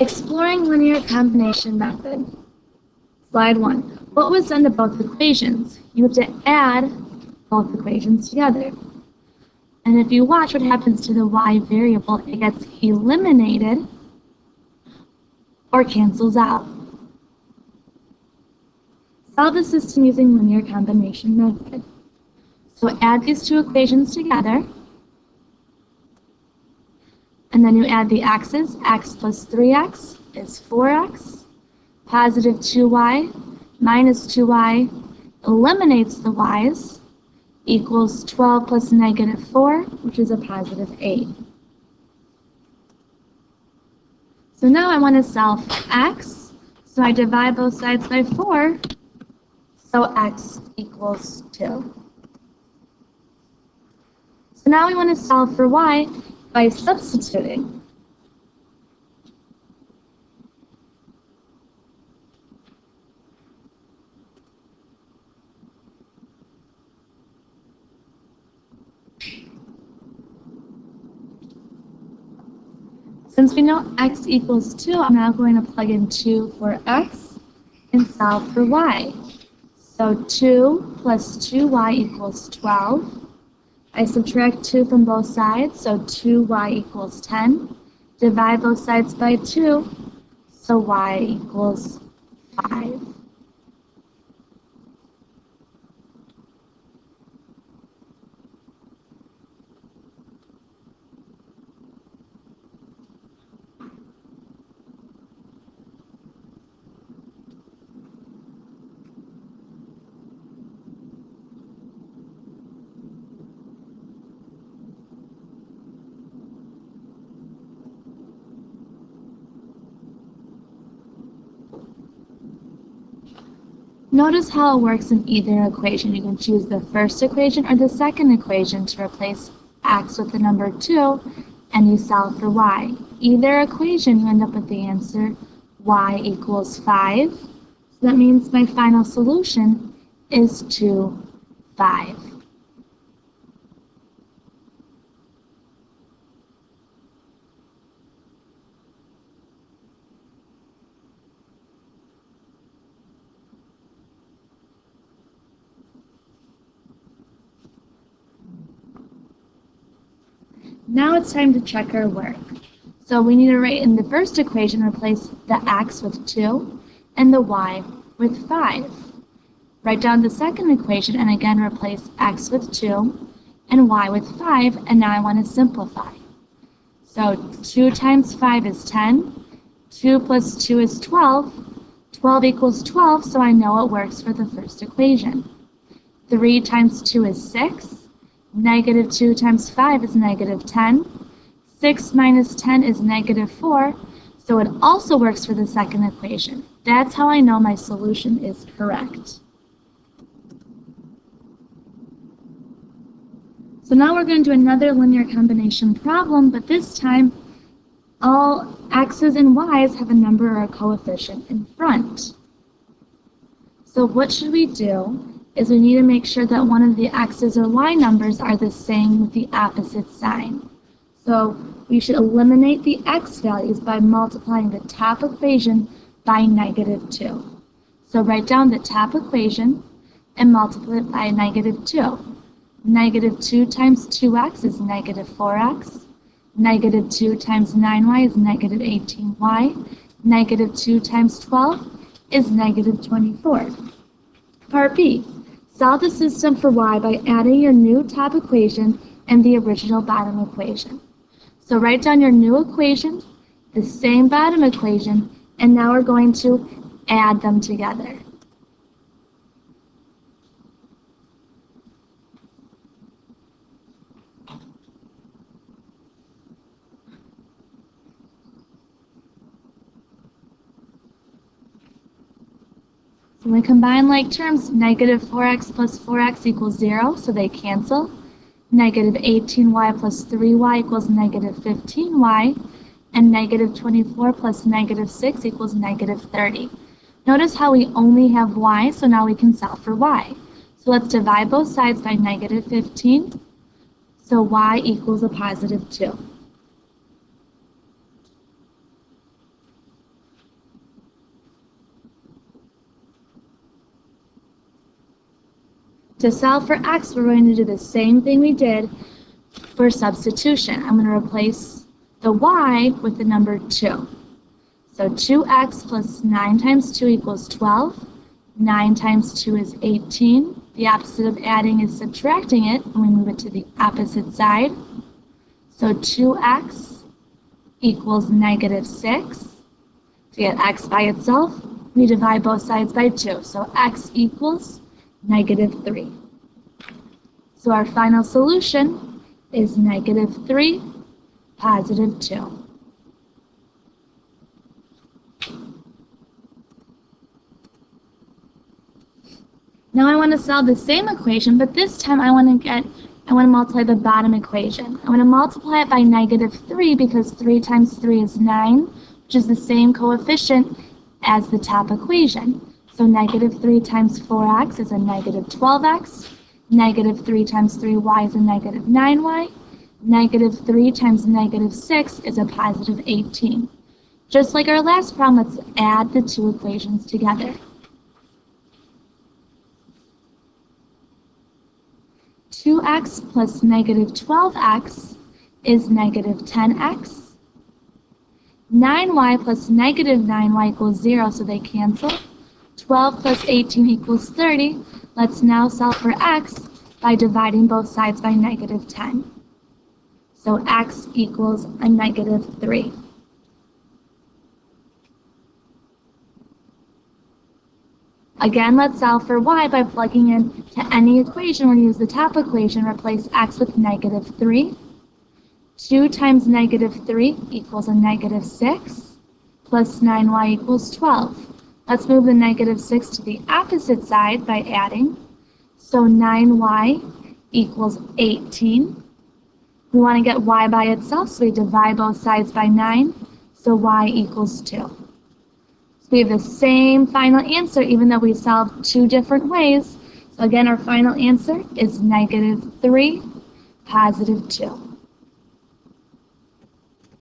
Exploring linear combination method. Slide 1. What was done to both equations? You have to add both equations together. And if you watch what happens to the y variable, it gets eliminated or cancels out. Solve the system using linear combination method. So add these two equations together. And then you add the x's. X plus 3x is 4x. Positive 2y minus 2y eliminates the y's, equals 12 plus negative 4, which is a positive 8. So now I want to solve for x. So I divide both sides by 4. So x equals 2. So now we want to solve for y by substituting. Since we know x equals 2, I'm now going to plug in 2 for x and solve for y. So 2 plus 2y equals 12. I subtract 2 from both sides, so 2y equals 10. Divide both sides by 2, so y equals 5. Notice how it works in either equation. You can choose the first equation or the second equation to replace x with the number 2, and you solve for y. Either equation, you end up with the answer y equals 5. So that means my final solution is 2, 5. Now it's time to check our work. So we need to write in the first equation, replace the x with 2 and the y with 5. Write down the second equation and again replace x with 2 and y with 5, and now I want to simplify. So 2 times 5 is 10, 2 plus 2 is 12, 12 equals 12, so I know it works for the first equation. 3 times 2 is 6. Negative 2 times 5 is negative 10. 6 minus 10 is negative 4, so it also works for the second equation. That's how I know my solution is correct. So now we're going to do another linear combination problem, but this time all x's and y's have a number or a coefficient in front. So what should we do is we need to make sure that one of the x's or y numbers are the same with the opposite sign. So we should eliminate the x values by multiplying the top equation by negative 2. So write down the top equation and multiply it by negative 2. Negative 2 times 2x is negative 4x. Negative 2 times 9y is negative 18y. Negative 2 times 12 is negative 24. Part B. Solve the system for y by adding your new top equation and the original bottom equation. So write down your new equation, the same bottom equation, and now we're going to add them together. So when we combine like terms, negative 4x plus 4x equals 0, so they cancel. Negative 18y plus 3y equals negative 15y, and negative 24 plus negative 6 equals negative 30. Notice how we only have y, so now we can solve for y. So let's divide both sides by negative 15, so y equals a positive 2. To solve for x, we're going to do the same thing we did for substitution. I'm going to replace the y with the number 2. So 2x plus 9 times 2 equals 12. 9 times 2 is 18. The opposite of adding is subtracting it, and we move it to the opposite side. So 2x equals negative 6. To get x by itself, we divide both sides by 2. So x equals negative 3. So our final solution is negative 3, positive 2. Now I want to solve the same equation, but this time I want to multiply the bottom equation. I want to multiply it by negative 3 because 3 times 3 is 9, which is the same coefficient as the top equation. So negative 3 times 4x is a negative 12x. Negative 3 times 3y is a negative 9y. Negative 3 times negative 6 is a positive 18. Just like our last problem, let's add the two equations together. 2x plus negative 12x is negative 10x. 9y plus negative 9y equals 0, so they cancel. 12 plus 18 equals 30. Let's now solve for x by dividing both sides by negative 10. So x equals a negative 3. Again, let's solve for y by plugging in to any equation. We're going to use the top equation, replace x with negative 3. 2 times negative 3 equals a negative 6, plus 9y equals 12. Let's move the negative 6 to the opposite side by adding. So 9y equals 18. We want to get y by itself, so we divide both sides by 9, so y equals 2. So we have the same final answer, even though we solved two different ways. So again, our final answer is negative 3, positive 2.